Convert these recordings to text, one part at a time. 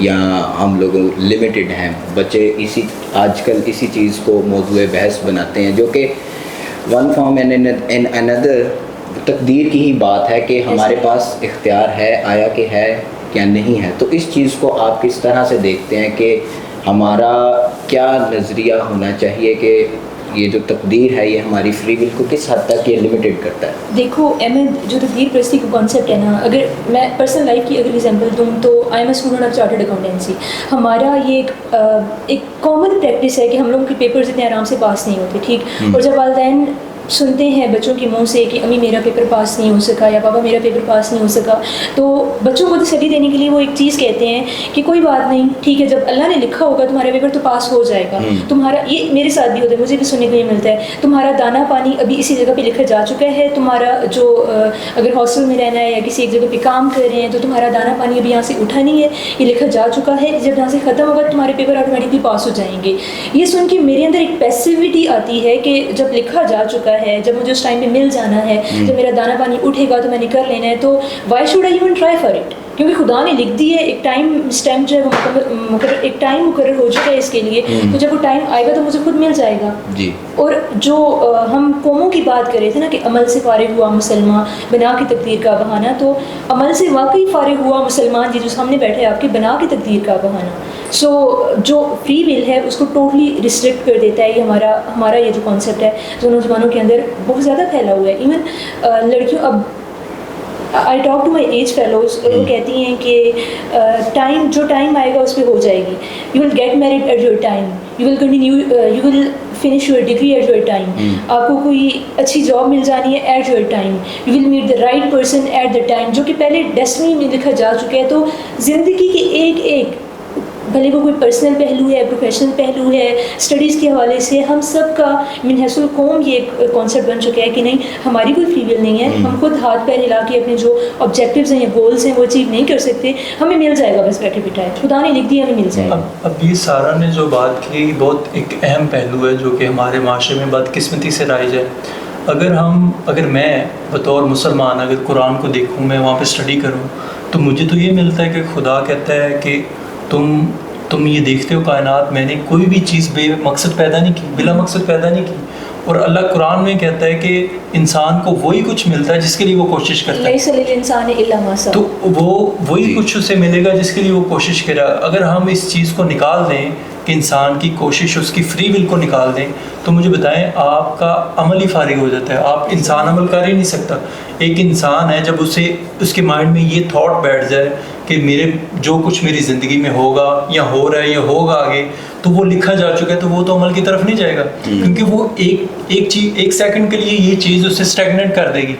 یا ہم لوگ لمیٹڈ ہیں. بچے آج کل اسی چیز کو موضوع بحث بناتے ہیں جو کہ ون فارم اینڈ اندر تقدیر کی ہی بات ہے کہ ہمارے پاس اختیار ہے آیا کہ ہے یا نہیں ہے. تو اس چیز کو آپ کس طرح سے دیکھتے ہیں کہ ہمارا کیا نظریہ ہونا چاہیے کہ یہ جو تقدیر ہے یہ ہماری فری ول کو کس حد تک یہ لمیٹڈ کرتا ہے؟ دیکھو احمد، جو تقدیر پرستی کا کانسیپٹ ہے نا، اگر میں پرسنل لائف کی اگر ایگزامپل دوں تو I am a student of chartered accountancy. ہمارا یہ ایک کامن پریکٹس ہے کہ ہم لوگوں کے پیپرز اتنے آرام سے پاس نہیں ہوتے، ٹھیک. اور جب والدین سنتے ہیں بچوں کے منہ سے کہ امی میرا پیپر پاس نہیں ہو سکا یا پاپا میرا پیپر پاس نہیں ہو سکا، تو بچوں کو تسلی دینے کے لیے وہ ایک چیز کہتے ہیں کہ کوئی بات نہیں، ٹھیک ہے، جب اللہ نے لکھا ہوگا تمہارا پیپر تو پاس ہو جائے گا. تمہارا یہ میرے ساتھ بھی ہوتا ہے، مجھے بھی سننے کو یہ ملتا ہے، تمہارا دانا پانی ابھی اسی جگہ پہ لکھا جا چکا ہے. تمہارا جو اگر ہاسٹل میں رہنا ہے یا کسی ایک جگہ پہ کام کر رہے ہیں تو تمہارا دانا پانی ابھی یہاں سے اٹھا نہیں ہے، یہ لکھا جا چکا ہے. جب یہاں سے ختم ہوگا تمہارے پیپر آٹومیٹکلی پاس ہو جائیں گے. یہ سن کے میرے اندر ایک پیسیوٹی آتی ہے کہ جب لکھا جا چکا ہے، جب مجھے اس ٹائم میں مل جانا ہے، جب میرا دانا پانی اٹھے گا تو میں نے کر لینا ہے. تو why should I even try for it? کیونکہ خدا نے لکھ دی ہے، ایک ٹائم اسٹیمپ جو ہے وہ ایک ٹائم مقرر ہو چکا ہے اس کے لیے. تو جب وہ ٹائم آئے گا تو مجھے خود مل جائے گا. جی. اور جو ہم قوموں کی بات کر رہے تھے نا کہ عمل سے فارغ ہوا مسلمان بنا کی تقدیر کا بہانہ، تو عمل سے واقعی فارغ ہوا مسلمان جو سامنے بیٹھے آپ کے بنا کی تقدیر کا بہانہ. سو جو فری ول ہے اس کو ٹوٹلی ریسٹرکٹ کر دیتا ہے. یہ ہمارا یہ جو کانسیپٹ ہے جو نوجوانوں کے اندر بہت زیادہ پھیلا ہوا ہے. ایون لڑکیوں، اب I talk to my age fellows, وہ کہتی ہیں کہ جو ٹائم آئے گا اس پہ ہو جائے گی. You will get married at your time, you will continue, you will finish your degree at your time. آپ کو کوئی اچھی جاب مل جانی ہے at your time. You will meet the right person at the time, جو کہ پہلے ڈیسٹنی میں لکھا جا چکا ہے. تو زندگی کے ایک بھلے وہ کوئی پرسنل پہلو ہے، پروفیشنل پہلو ہے، اسٹڈیز کے حوالے سے، ہم سب کا من حیث القوم یہ ایک کانسیپٹ بن چکا ہے کہ نہیں، ہماری کوئی فری ول نہیں ہے. ہم خود ہاتھ پیر ہلا کے اپنے جو آبجیکٹیوز ہیں یا گولس ہیں وہ اچیو نہیں کر سکتے. ہمیں مل جائے گا بس بیٹھے بٹھائے، خدا نے لکھ دیا ہمیں مل جائے گا. اب یہ سارا نے جو بات کی بہت ایک اہم پہلو ہے جو کہ ہمارے معاشرے میں بدقسمتی سے رائج ہے. اگر میں بطور مسلمان اگر قرآن کو دیکھوں، میں وہاں پہ اسٹڈی کروں، تو مجھے تو یہ ملتا ہے کہ خدا کہتا ہے کہ تم یہ دیکھتے ہو کائنات، میں نے کوئی بھی چیز بے مقصد پیدا نہیں کی، بلا مقصد پیدا نہیں کی. اور اللہ قرآن میں کہتا ہے کہ انسان کو وہی کچھ ملتا ہے جس کے لیے وہ کوشش کرتا ہے. لیس للانسان الا ما سعى. تو وہی کچھ اسے ملے گا جس کے لیے وہ کوشش کرے. اگر ہم اس چیز کو نکال دیں کہ انسان کی کوشش، اس کی فری ول کو نکال دیں، تو مجھے بتائیں آپ کا عمل ہی فارغ ہو جاتا ہے. آپ انسان عمل کر ہی نہیں سکتا. ایک انسان ہے جب اس کے مائنڈ میں یہ تھاٹ بیٹھ جائے کہ جو کچھ میری زندگی میں ہوگا یا ہو رہا ہے یا ہوگا آگے، تو وہ لکھا جا چکا ہے، تو وہ تو عمل کی طرف نہیں جائے گا. کیونکہ وہ ایک سیکنڈ کے لیے یہ چیز اسے اسٹیگنیٹ کر دے گی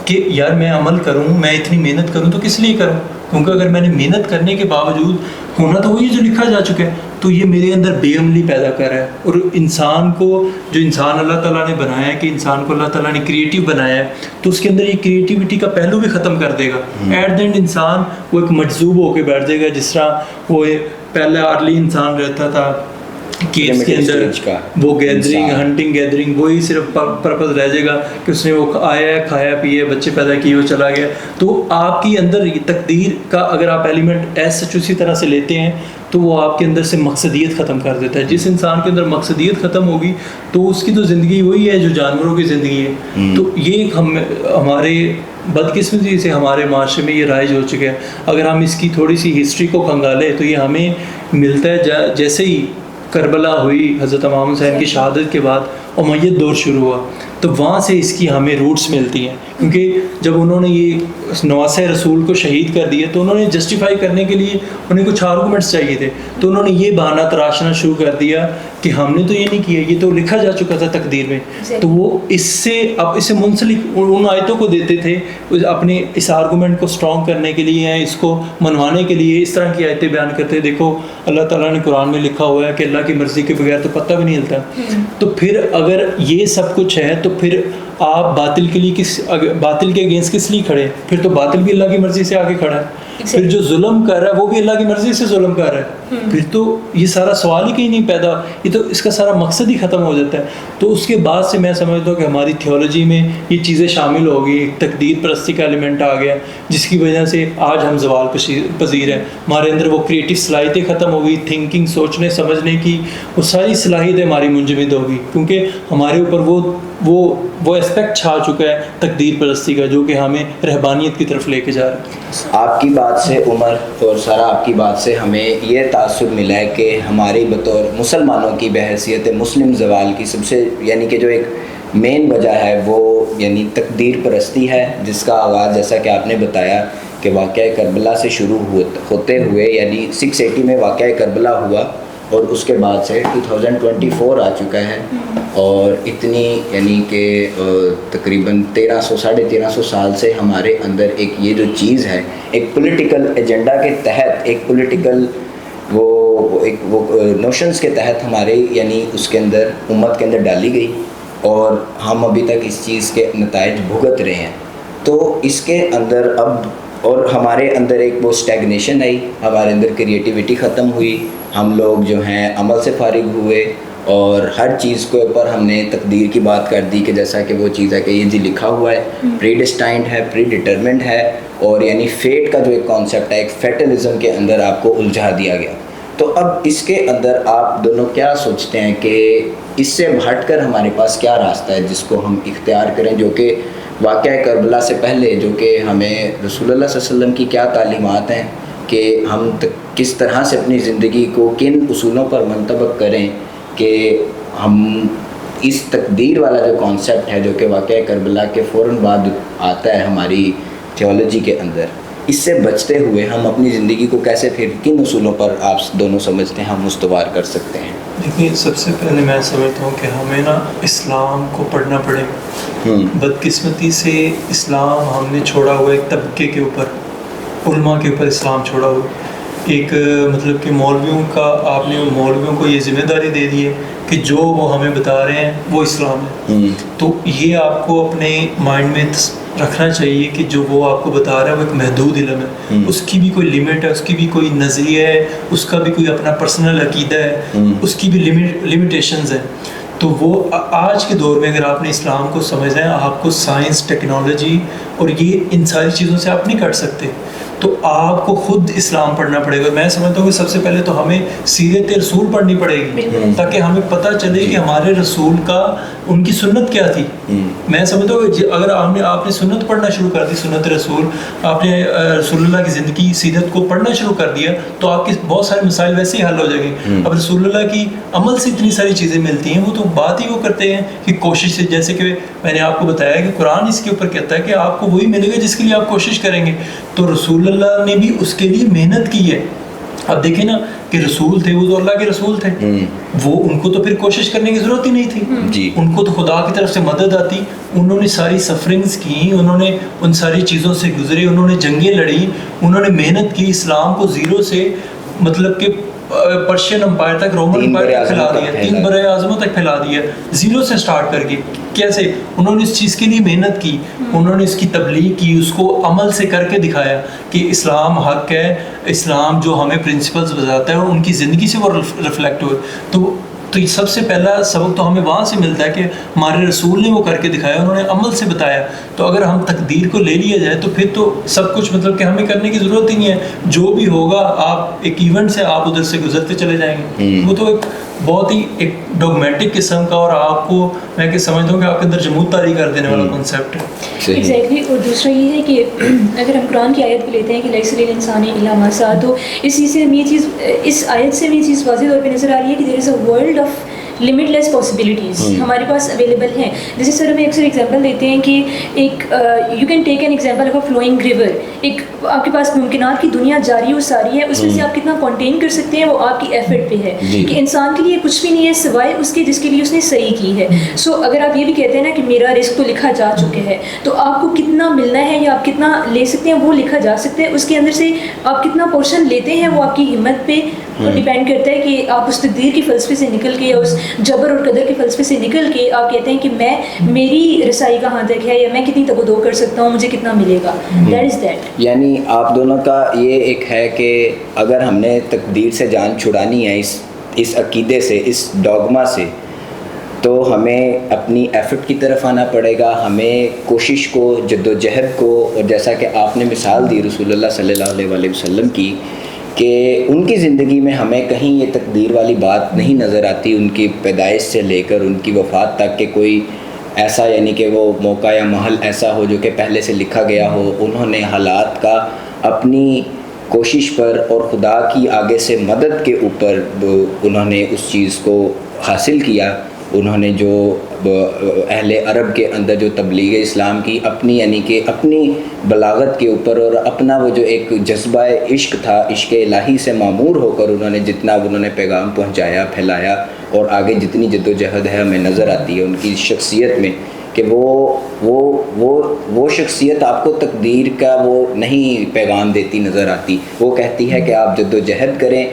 کہ یار میں عمل کروں، میں اتنی محنت کروں تو کس لیے کروں؟ کیونکہ اگر میں نے محنت کرنے کے باوجود ہونا تو وہی جو لکھا جا چکا ہے. تو یہ میرے اندر بے عملی پیدا کر رہا ہے. اور انسان کو، جو انسان اللہ تعالیٰ نے بنایا ہے، کہ انسان کو اللہ تعالیٰ نے کریٹیو بنایا ہے، تو اس کے اندر یہ کریٹیوٹی کا پہلو بھی ختم کر دے گا. ایٹ دا اینڈ انسان وہ ایک مجذوب ہو کے بیٹھ جائے گا، جس طرح وہ پہلے ارلی انسان رہتا تھا کیوز کے اندر، وہ گیدرنگ، ہنٹنگ گیدرنگ، وہی صرف پرپز رہ جائے گا کہ اس نے وہ آیا ہے، کھایا پیے، بچے پیدا کیے، وہ چلا گیا. تو آپ کی اندر یہ تقدیر کا اگر آپ ایلیمنٹ ایز سچ اسی طرح سے لیتے ہیں تو وہ آپ کے اندر سے مقصدیت ختم کر دیتا ہے. جس انسان کے اندر مقصدیت ختم ہوگی تو اس کی تو زندگی وہی ہے جو جانوروں کی زندگی ہے. تو یہ ہمارے بدقسمتی سے ہمارے معاشرے میں یہ رائج ہو چکا ہے. اگر ہم اس کی تھوڑی سی ہسٹری کو کھنگالیں تو یہ ہمیں ملتا ہے جیسے ہی کربلا ہوئی حضرت امام حسین کی شہادت کے بعد امیت دور شروع ہوا، تو وہاں سے اس کی ہمیں روٹس ملتی ہیں. کیونکہ جب انہوں نے یہ نواسہ رسول کو شہید کر دیا تو انہوں نے جسٹیفائی کرنے کے لیے انہیں کچھ آرگومنٹس چاہیے تھے. تو انہوں نے یہ بہانہ تراشنا شروع کر دیا کہ ہم نے تو یہ نہیں کیا، یہ تو لکھا جا چکا تھا تقدیر میں. تو وہ اس سے منسلک ان آیتوں کو دیتے تھے اپنے اس آرگومنٹ کو اسٹرانگ کرنے کے لیے، اس کو منوانے کے لیے اس طرح کی آیتیں بیان کرتے. دیکھو اللہ تعالیٰ نے قرآن میں لکھا ہوا ہے کہ اللہ کی مرضی کے بغیر تو پتہ بھی نہیں ہلتا. تو پھر اگر یہ سب کچھ ہے تو پھر آپ باطل کے لیے باطل کے اگینسٹ کس لیے کھڑے؟ پھر تو باطل بھی اللہ کی مرضی سے آگے کھڑا ہے. پھر جو ظلم کر رہا ہے وہ بھی اللہ کی مرضی سے ظلم کر رہا ہے, پھر تو یہ سارا سوال ہی کہیں نہیں پیدا, یہ تو اس کا سارا مقصد ہی ختم ہو جاتا ہے. تو اس کے بعد سے میں سمجھتا ہوں کہ ہماری تھیولوجی میں یہ چیزیں شامل ہو گئی, ایک تقدیر پرستی کا ایلیمنٹ آ گیا جس کی وجہ سے آج ہم زوال پذیر ہیں. ہمارے اندر وہ کریٹو صلاحیتیں ختم ہو گئی, تھنکنگ, سوچنے سمجھنے کی وہ ساری صلاحیتیں ہماری منجمد ہو گئی, کیونکہ ہمارے اوپر وہ اسپیکٹ چھا چکا ہے تقدیر پرستی کا, جو کہ ہمیں رہبانیت کی طرف لے کے جا رہا ہے. آپ کی بات سے عمر اور سارا آپ کی بات سے ہمیں یہ تاثر ملا ہے کہ ہماری بطور مسلمانوں کی بحیثیت مسلم زوال کی سب سے یعنی کہ جو ایک مین وجہ ہے وہ یعنی تقدیر پرستی ہے, جس کا آغاز جیسا کہ آپ نے بتایا کہ واقعہ کربلا سے شروع ہوتے ہوئے یعنی 680 میں واقعہ کربلا ہوا اور اس کے بعد سے 2024 آ چکا ہے, اور اتنی یعنی کہ تقریباً 1300 سال سے ہمارے اندر ایک یہ جو چیز ہے ایک پولیٹیکل ایجنڈا کے تحت, ایک پولیٹیکل وہ نوشنز کے تحت ہمارے یعنی اس کے اندر امت کے اندر ڈالی گئی, اور ہم ابھی تک اس چیز کے نتائج بھگت رہے ہیں. تو اس کے اندر اب اور ہمارے اندر ایک وہ اسٹیگنیشن آئی, ہمارے اندر کریٹیوٹی ختم ہوئی, ہم لوگ جو ہیں عمل سے فارغ ہوئے, اور ہر چیز کے اوپر ہم نے تقدیر کی بات کر دی کہ جیسا کہ وہ چیز ہے کہ یہ جی لکھا ہوا ہے, پری ڈسٹائنڈ ہے, پری ڈٹرمنڈ ہے, اور یعنی فیٹ کا جو ایک کانسیپٹ ہے ایک فیٹلزم کے اندر آپ کو الجھا دیا گیا. تو اب اس کے اندر آپ دونوں کیا سوچتے ہیں کہ اس سے ہٹ کر ہمارے پاس کیا راستہ ہے جس کو ہم اختیار کریں, جو کہ واقعہ کربلا سے پہلے جو کہ ہمیں رسول اللہ صلی اللہ علیہ وسلم کی کیا تعلیمات ہیں کہ ہم کس طرح سے اپنی زندگی کو کن اصولوں پر منطبق کریں کہ ہم اس تقدیر والا جو کانسیپٹ ہے جو کہ واقعہ کربلا کے فوراً بعد آتا ہے ہماری تھیولوجی کے اندر, اس سے بچتے ہوئے ہم اپنی زندگی کو کیسے پھر کن اصولوں پر آپ دونوں سمجھتے ہیں ہم استوار کر سکتے ہیں؟ دیکھیے, سب سے پہلے میں سمجھتا ہوں کہ ہمیں نا اسلام کو پڑھنا پڑے گا. بدقسمتی سے اسلام ہم نے چھوڑا ہوا ایک طبقے کے اوپر, علماء کے اوپر اسلام چھوڑا ہوا, ایک مطلب کہ مولویوں کا آپ نے مولویوں کو یہ ذمہ داری دے دی ہے کہ جو وہ ہمیں بتا رہے ہیں وہ اسلام ہے. تو یہ آپ کو اپنے مائنڈ میں رکھنا چاہیے کہ جو وہ آپ کو بتا رہا ہے وہ ایک محدود علم ہے, اس کی بھی کوئی لمٹ ہے, اس کی بھی کوئی نظریہ ہے, اس کا بھی کوئی اپنا پرسنل عقیدہ ہے, اس کی بھی لمیٹیشنز ہیں. تو وہ آج کے دور میں اگر آپ نے اسلام کو سمجھنا ہے, آپ کو سائنس, ٹیکنالوجی اور یہ ان ساری چیزوں سے آپ نہیں کٹ سکتے, تو آپ کو خود اسلام پڑھنا پڑے گا. میں سمجھتا ہوں کہ سب سے پہلے تو ہمیں سیرت رسول پڑھنی پڑے گی تاکہ ہمیں پتہ چلے کہ ہمارے رسول کا ان کی سنت کیا تھی. میں سمجھتا ہوں کہ اگر آپ نے سنت پڑھنا شروع کر دی, سنت رسول, آپ نے رسول اللہ کی زندگی سیرت کو پڑھنا شروع کر دیا, تو آپ کے بہت سارے مسائل ویسے ہی حل ہو جائیں گے. اب رسول اللہ کی عمل سے اتنی ساری چیزیں ملتی ہیں, وہ تو بات ہی وہ کرتے ہیں کہ کوشش سے, جیسے کہ میں نے آپ کو بتایا کہ قرآن اس کے اوپر کہتا ہے کہ آپ کو وہی ملے گا جس کے لیے آپ کوشش کریں گے. تو رسول اللہ نے بھی اس کے لیے محنت کی ہے. اب دیکھیں نا کہ رسول تھے, وہ تو اللہ کے رسول تھے, وہ ان کو تو پھر کوشش کرنے کی ضرورت ہی نہیں تھی, ان کو تو خدا کی طرف سے مدد آتی. انہوں نے ساری سفرنگز کی, انہوں نے ان ساری چیزوں سے گزرے, انہوں نے جنگیں لڑی, انہوں نے محنت کی, اسلام کو زیرو سے مطلب کہ پرشین امپائر تک, رومن امپائر تک پھیلا دیا, 3 برائے اعظموں تک پھیلا دیا, زیرو سے سٹارٹ کر کے. کیسے انہوں نے اس چیز کے لیے محنت کی, انہوں نے اس کی تبلیغ کی, اس کو عمل سے کر کے دکھایا کہ اسلام حق ہے, اسلام جو ہمیں پرنسپلز بتاتا ہے ان کی زندگی سے وہ ریفلیکٹ ہوئے. تو یہ سب سے پہلا سبق تو ہمیں وہاں سے ملتا ہے کہ ہمارے رسول نے وہ کر کے دکھایا, انہوں نے عمل سے بتایا. تو اگر ہم تقدیر کو لے لیا جائے تو پھر تو سب کچھ مطلب کہ ہمیں کرنے کی ضرورت ہی نہیں ہے, جو بھی ہوگا آپ ایک ایونٹ سے آپ ادھر سے گزرتے چلے جائیں گے. وہ تو ایک بہت ہی ایک ڈوگمیٹک قسم کا, اور آپ کو میں کہ سمجھتا ہوں کہ آپ کے اندر جمود طاری کر دینے والا کنسیپٹ ہے. ایگزیکٹلی. اور دوسرا یہ ہے کہ اگر ہم قرآن کی آیت کو لیتے ہیں کہ لیس للانسان الا ما سعی, تو اس چیز سے ہم یہ چیز, اس آیت سے بھی یہ چیز واضح طور پہ نظر آ رہی ہے کہ there is a world of limitless possibilities ہمارے پاس اویلیبل ہیں. جیسے سر ہمیں اکثر ایگزامپل دیتے ہیں کہ ایک you can take an example of a flowing river. ایک آپ کے پاس ممکنات کی دنیا جاری و ساری ہے, اس میں سے آپ کتنا کنٹین کر سکتے ہیں وہ آپ کی ایفرٹ پہ ہے. کہ انسان کے لیے کچھ بھی نہیں ہے سوائے اس کے جس کے لیے اس نے صحیح کی ہے. سو اگر آپ یہ بھی کہتے ہیں نا کہ میرا رزق تو لکھا جا چکا ہے, تو آپ کو کتنا ملنا ہے یا آپ کتنا لے سکتے ہیں وہ لکھا جا سکتا ہے. اس کے اندر سے آپ کتنا پورشن لیتے ہیں وہ آپ کی ہمت پہ تو ڈیپینڈ کرتا ہے کہ آپ اس تقدیر کے فلسفے سے نکل کے یا اس جبر اور قدر کے فلسفے سے نکل کے آپ کہتے ہیں کہ میری رسائی کہاں تک ہے یا میں کتنی تگ و دو کر سکتا ہوں, مجھے کتنا ملے گا. That is that. یعنی آپ دونوں کا یہ ایک ہے کہ اگر ہم نے تقدیر سے جان چھڑانی ہے اس عقیدے سے, اس ڈوگما سے, تو ہمیں اپنی ایفرٹ کی طرف آنا پڑے گا, ہمیں کوشش کو, جد و جہد کو, اور جیسا کہ آپ نے مثال دی رسول اللہ صلی اللہ علیہ وسلم کی کہ ان کی زندگی میں ہمیں کہیں یہ تقدیر والی بات نہیں نظر آتی, ان کی پیدائش سے لے کر ان کی وفات تک کہ کوئی ایسا یعنی کہ وہ موقع یا محل ایسا ہو جو کہ پہلے سے لکھا گیا ہو. انہوں نے حالات کا اپنی کوشش پر اور خدا کی آگے سے مدد کے اوپر انہوں نے اس چیز کو حاصل کیا. انہوں نے جو اہل عرب کے اندر جو تبلیغ اسلام کی اپنی یعنی کہ اپنی بلاغت کے اوپر اور اپنا وہ جو ایک جذبہ عشق تھا, عشق الہی سے معمور ہو کر انہوں نے پیغام پہنچایا, پھیلایا, اور آگے جتنی جد و جہد ہے ہمیں نظر آتی ہے ان کی شخصیت میں کہ وہ شخصیت آپ کو تقدیر کا وہ نہیں پیغام دیتی نظر آتی. وہ کہتی ہے کہ آپ جد و جہد کریں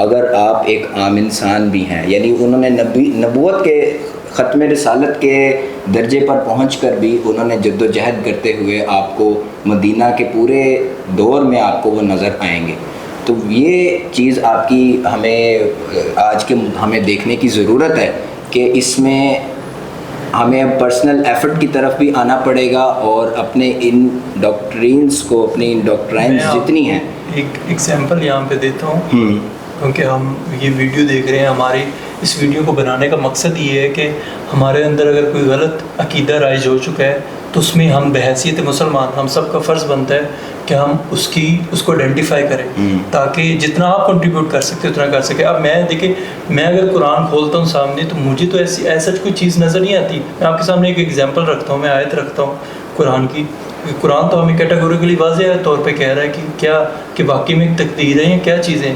اگر آپ ایک عام انسان بھی ہیں. یعنی انہوں نے نبوت کے ختم رسالت کے درجے پر پہنچ کر بھی انہوں نے جد و جہد کرتے ہوئے آپ کو مدینہ کے پورے دور میں آپ کو وہ نظر آئیں گے. تو یہ چیز آپ کی ہمیں دیکھنے کی ضرورت ہے کہ اس میں ہمیں پرسنل ایفرٹ کی طرف بھی آنا پڑے گا اور اپنے ان ڈاکٹرینز کو, اپنی ان ڈاکٹرائنز جتنی ہیں. ایک ایگزامپل یہاں پہ دیتا ہوں کیونکہ ہم یہ ویڈیو دیکھ رہے ہیں. ہماری اس ویڈیو کو بنانے کا مقصد یہ ہے کہ ہمارے اندر اگر کوئی غلط عقیدہ رائج ہو چکا ہے تو اس میں ہم بحیثیت مسلمان ہم سب کا فرض بنتا ہے کہ ہم اس کو آئیڈینٹیفائی کریں تاکہ جتنا آپ کنٹریبیوٹ کر سکتے اتنا کر سکیں. اب میں اگر قرآن کھولتا ہوں سامنے تو مجھے تو ایسا کوئی چیز نظر نہیں آتی. میں آپ کے سامنے ایک ایگزامپل رکھتا ہوں, میں آیت رکھتا ہوں قرآن کی. قرآن تو ہمیں کیٹیگوریکلی واضح طور پہ کہہ رہا ہے کہ کہ واقعی میں ایک تقدیر ہے یا کیا چیزیں.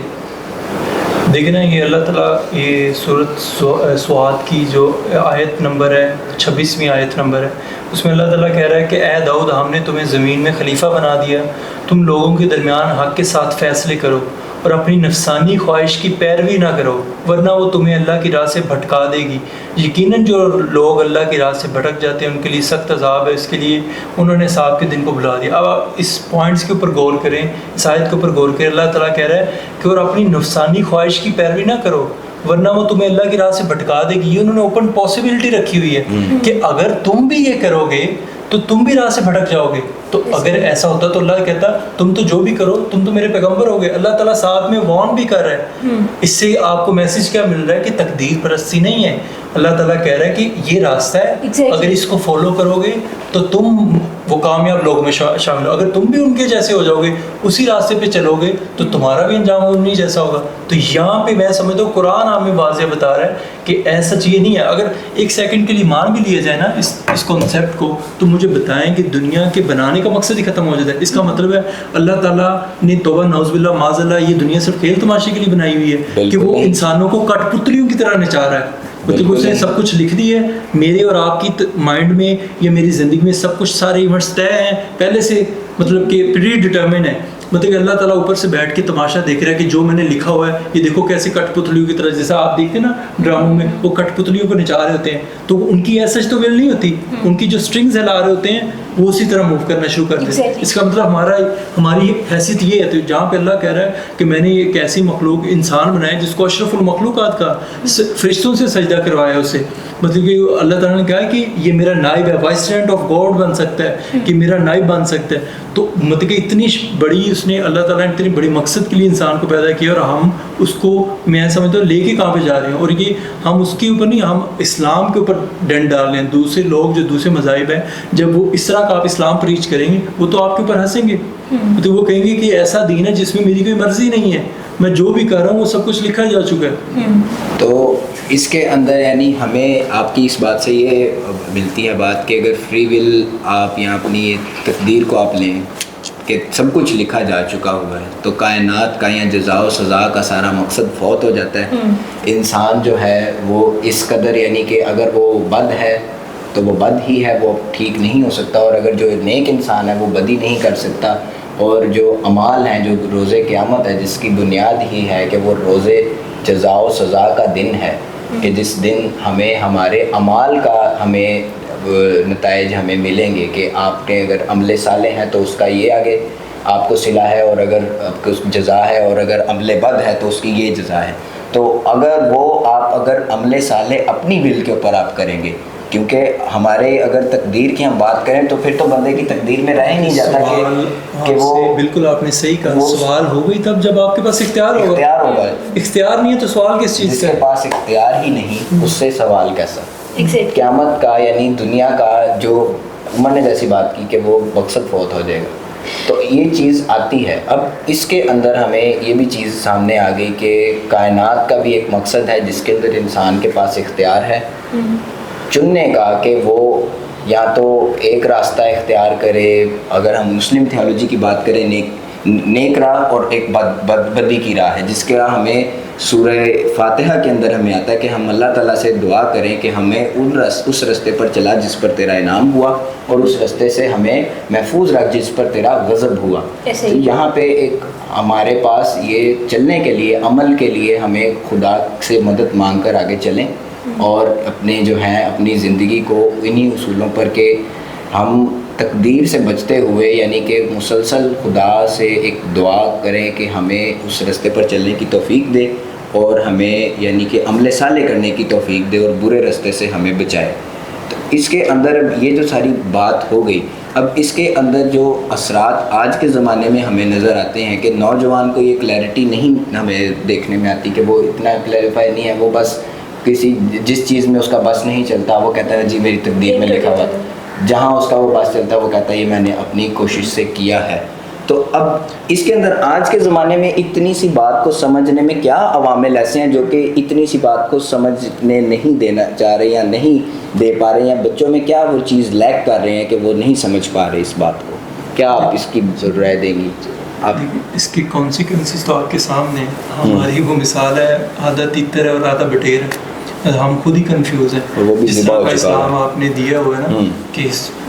دیکھیں نا, یہ اللہ تعالیٰ یہ سورۃ سواد کی جو آیت نمبر ہے 26ویں آیت نمبر ہے, اس میں اللہ تعالیٰ کہہ رہا ہے کہ اے داؤد ہم نے تمہیں زمین میں خلیفہ بنا دیا, تم لوگوں کے درمیان حق کے ساتھ فیصلے کرو اور اپنی نفسانی خواہش کی پیروی نہ کرو ورنہ وہ تمہیں اللہ کی راہ سے بھٹکا دے گی. یقیناً جو لوگ اللہ کی راہ سے بھٹک جاتے ہیں ان کے لیے سخت عذاب ہے, اس کے لیے انہوں نے حساب کے دن کو بلا دیا. اب آپ اس پوائنٹس کے اوپر غور کریں, اس آیت کے اوپر غور کریں. اللہ تعالیٰ کہہ رہا ہے کہ اور اپنی نفسانی خواہش کی پیروی نہ کرو ورنہ وہ تمہیں اللہ کی راہ سے بھٹکا دے گی. یہ انہوں نے اوپن پاسبلٹی رکھی ہوئی ہے کہ اگر تم بھی یہ کرو گے تو تم بھی راہ سے بھٹک جاؤ گے. تو اگر ایسا ہوتا تو اللہ کہتا تم تو جو بھی کرو تم تو میرے پیغمبر ہو گئے. اللہ تعالیٰ ساتھ میں وارن بھی کر رہا ہے. اس سے آپ کو میسج کیا مل رہا ہے کہ تقدیر پرستی نہیں ہے. اللہ تعالیٰ کہہ رہا ہے کہ یہ راستہ ہے, اگر اس کو فالو کرو گے تو تم وہ کامیاب لوگوں میں شامل ہو. اگر تم بھی ان کے جیسے ہو جاؤ گے, اسی راستے پہ چلو گے تو تمہارا بھی انجام انہیں جیسا ہوگا. تو یہاں پہ میں سمجھتا ہوں قرآن ہمیں واضح بتا رہا ہے کہ ایسا یہ نہیں ہے. اگر ایک سیکنڈ کے لیے مان بھی لیا جائے نا اس کانسیپٹ کو, تو مجھے بتائیں کہ دنیا کے بنانے کا مقصد ہی ختم ہو جاتا ہے. اس کا مطلب ہے اللہ تعالیٰ نے توبہ نعوذ باللہ معاذ اللہ یہ دنیا صرف کھیل تماشے کے لیے بنائی ہوئی ہے کہ وہ انسانوں کو کٹ پتلیوں کی طرح نچا رہا ہے. مطلب اس نے سب کچھ لکھ دی ہے میرے اور آپ کی مائنڈ میں یا میری زندگی میں, سب کچھ سارے ایونٹس طے ہیں پہلے سے, مطلب کہ پری ڈٹرمن ہے. مطلب کہ اللہ تعالیٰ اوپر سے بیٹھ کے تماشا دیکھ رہا ہے کہ جو میں نے لکھا ہوا ہے یہ دیکھو کیسے کٹ پتلیوں کی طرح, جیسا آپ دیکھتے ہیں نا ڈراموں میں وہ کٹ پتلیوں کو نچا رہے ہوتے ہیں, تو ان کی ایسا تو ویل نہیں ہوتی, ان کی جو اسٹرنگز ہلا رہے ہوتے ہیں وہ اسی طرح موو کرنا شروع کر دیتے ہیں. اس کا مطلب ہماری حیثیت یہ ہے. تو جہاں پہ اللہ کہہ رہا ہے کہ میں نے ایک ایسی مخلوق انسان بنایا جس کو اشرف المخلوقات کا فرشتوں سے سجدہ کروایا اسے, مطلب کہ اللہ تعالیٰ نے کہا کہ یہ میرا نائب ہے, وائسرینٹ آف گاڈ بن سکتا ہے, کہ میرا نائب بن سکتا ہے. تو مطلب کہ اتنی بڑی اس نے اللہ تعالیٰ نے اتنی بڑی مقصد کے لیے انسان کو پیدا کیا, اور ہم اس کو میں سمجھتا ہوں لے کے کہاں پہ جا رہے ہیں. اور یہ ہم اس کے اوپر نہیں, ہم اسلام کے اوپر ڈنڈ ڈال رہے ہیں. دوسرے لوگ جو دوسرے مذاہب ہیں جب وہ اس طرح کا آپ اسلام پریچ کریں گے وہ تو آپ کے اوپر ہنسیں گے, تو وہ کہیں گے کہ ایسا دین ہے جس میں میری کوئی مرضی نہیں ہے, میں جو بھی کر رہا ہوں وہ سب کچھ لکھا جا چکا ہے. تو اس کے اندر یعنی ہمیں آپ کی اس بات سے یہ ملتی ہے بات کہ اگر فری ول آپ یا اپنی تقدیر کو آپ لیں کہ سب کچھ لکھا جا چکا ہوا ہے, تو کائنات کا یا جزا و سزا کا سارا مقصد فوت ہو جاتا ہے. انسان جو ہے وہ اس قدر یعنی کہ اگر وہ بد ہے تو وہ بد ہی ہے, وہ ٹھیک نہیں ہو سکتا, اور اگر جو نیک انسان ہے وہ بدی نہیں کر سکتا. اور جو اعمال ہیں، جو روز قیامت ہے جس کی بنیاد ہی ہے کہ وہ روز جزا و سزا کا دن ہے، کہ جس دن ہمیں ہمارے اعمال کا ہمیں نتائج ہمیں ملیں گے کہ آپ کے اگر عمل صالح ہیں تو اس کا یہ آگے آپ کو صلہ ہے، اور اگر آپ کو جزا ہے، اور اگر عمل بد ہے تو اس کی یہ جزا ہے۔ تو اگر وہ آپ اگر عمل صالح اپنی ول کے اوپر آپ کریں گے، کیونکہ ہمارے اگر تقدیر کی ہم بات کریں تو پھر تو بندے کی تقدیر میں رہ ہی نہیں جاتا کہ وہ، بالکل آپ نے صحیح کہا، سوال ہوگا ہی تب جب آپ کے پاس اختیار ہوگا، اختیار نہیں ہے تو سوال کس چیز جس کا؟ کے پاس اختیار ہی نہیں اس سے سوال کیسا؟ قیامت کا یعنی دنیا کا، جو عمر نے جیسی بات کی کہ وہ مقصد فوت ہو جائے گا، تو یہ چیز آتی ہے۔ اب اس کے اندر ہمیں یہ بھی چیز سامنے آ گئی کہ کائنات کا بھی ایک مقصد ہے جس کے اندر انسان کے پاس اختیار ہے چننے کا، کہ وہ یا تو ایک راستہ اختیار کرے، اگر ہم مسلم تھیولوجی کی بات کریں، نیک راہ اور ایک بدی کی راہ ہے، جس کا ہمیں سورہ فاتحہ کے اندر ہمیں آتا ہے کہ ہم اللہ تعالیٰ سے دعا کریں کہ ہمیں اس رستے پر چلا جس پر تیرا انعام ہوا، اور اس رستے سے ہمیں محفوظ رکھ جس پر تیرا غضب ہوا۔ تو یہاں پہ ایک ہمارے پاس یہ چلنے کے لیے، عمل کے لیے ہمیں خدا سے مدد مانگ کر آگے چلیں، اور اپنے جو ہیں اپنی زندگی کو انہی اصولوں پر کہ ہم تقدیر سے بچتے ہوئے، یعنی کہ مسلسل خدا سے ایک دعا کریں کہ ہمیں اس رستے پر چلنے کی توفیق دے، اور ہمیں یعنی کہ عمل صالح کرنے کی توفیق دے، اور برے رستے سے ہمیں بچائے۔ تو اس کے اندر اب یہ جو ساری بات ہو گئی، اب اس کے اندر جو اثرات آج کے زمانے میں ہمیں نظر آتے ہیں کہ نوجوان کو یہ کلیئرٹی نہیں ہمیں دیکھنے میں آتی، کہ وہ اتنا کلیریفائی نہیں ہے، وہ بس کسی جس چیز میں اس کا بس نہیں چلتا وہ کہتا ہے جی میری تقدیر میں لکھا ہوا، جہاں اس کا وہ بس چلتا ہے وہ کہتا ہے یہ میں نے اپنی کوشش سے کیا ہے۔ تو اب اس کے اندر آج کے زمانے میں اتنی سی بات کو سمجھنے میں کیا عوامل ایسے ہیں جو کہ اتنی سی بات کو سمجھنے نہیں دینا چاہ رہے یا نہیں دے پا رہے ہیں، بچوں میں کیا وہ چیز لیک کر رہے ہیں کہ وہ نہیں سمجھ پا رہے اس بات کو؟ کیا آپ اس کی رائے دیں گی؟ آپ اس کی کانسیکوینسز تو آپ کے سامنے، ہماری وہ مثال ہے آدھا تیتر ہے اور آدھا بٹیر ہے، ہم خود ہی کنفیوز ہیں۔ جس طرح کا اسلام آپ نے دیا ہوا ہے نا کہ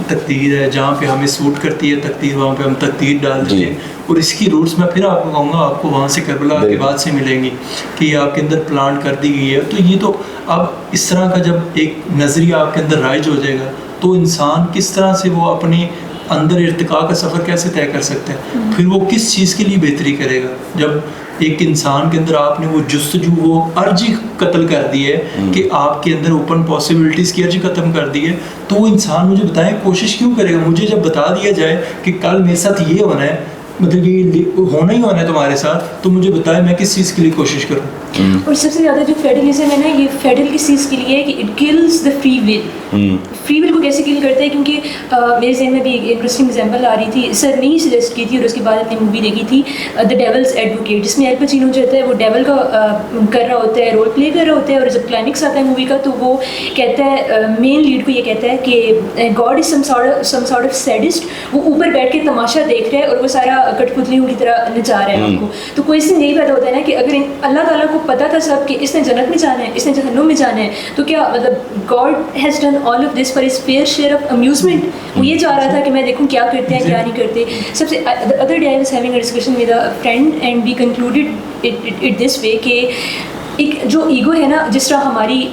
تقدیر ہے، جہاں پہ ہمیں سوٹ کرتی ہے تقدیر وہاں پہ ہم تقدیر ڈال دیتے ہیں، اور اس کی روٹس میں پھر آپ کو کہوں گا آپ کو وہاں سے کربلا کے بعد سے ملیں گی کہ یہ آپ کے اندر پلانٹ کر دی گئی ہے۔ تو یہ تو اب اس طرح کا جب ایک نظریہ آپ کے اندر رائج ہو جائے گا تو انسان کس طرح سے وہ اپنے اندر ارتقاء کا سفر کیسے طے کر سکتے ہیں، پھر وہ کس چیز کے لیے بہتری کرے گا؟ جب ایک انسان کے اندر آپ نے وہ جستجو، وہ ارج قتل کر دی ہے کہ آپ کے اندر اوپن پاسبلٹیز کی ارج ختم کر دی ہے، تو وہ انسان مجھے بتائیں کوشش کیوں کرے گا؟ مجھے جب بتا دیا جائے کہ کل میرے ساتھ یہ ہونا ہے، مطلب یہ ہونا ہی ہونا ہے تمہارے ساتھ، تو مجھے بتائیں میں کس چیز کے لیے کوشش کروں؟ اور سب سے زیادہ جو فیڈرلزم ہے نا، یہ فیڈرل کس چیز کے لیے ہے کہ it kills the free will. Free will کو کیسے کل کرتا ہے؟ کیونکہ میرے ذہن میں بھی ایک انٹرسٹنگ ایگزامپل آ رہی تھی، سر نے ہی سجیسٹ کی تھی، اور اس کے بعد اپنی مووی دیکھی تھی دا ڈیولز ایڈوکیٹ، جس میں ایل پچینو جو ہوتا ہے وہ ڈیول کا کر رہا ہوتا ہے، رول پلے کر رہا ہوتا ہے، اور جب کلائمیکس آتا ہے مووی کا تو وہ کہتا ہے، مین لیڈ کو یہ کہتا ہے کہ God is some sort of saddest, وہ اوپر بیٹھ کے تماشا دیکھ رہا ہے اور وہ سارا کٹ پتلیوں کی طرح نچا رہا ہے آپ کو۔ تو کوئسچن یہی پیدا ہوتا ہے نا کہ اگر اللہ تعالیٰ کو پتہ تھا سب کہ اس نے جنت میں جانا ہے، اس نے جہنم میں جانا ہے، تو کیا مطلب God has done all of this for his fair share of amusement? وہ یہ چاہ رہا تھا کہ میں دیکھوں کیا کرتے ہیں کیا نہیں کرتے۔ سب سے other day I was having a discussion with a friend and we concluded it this way کہ ایک جو ایگو ہے نا، جس طرح ہماری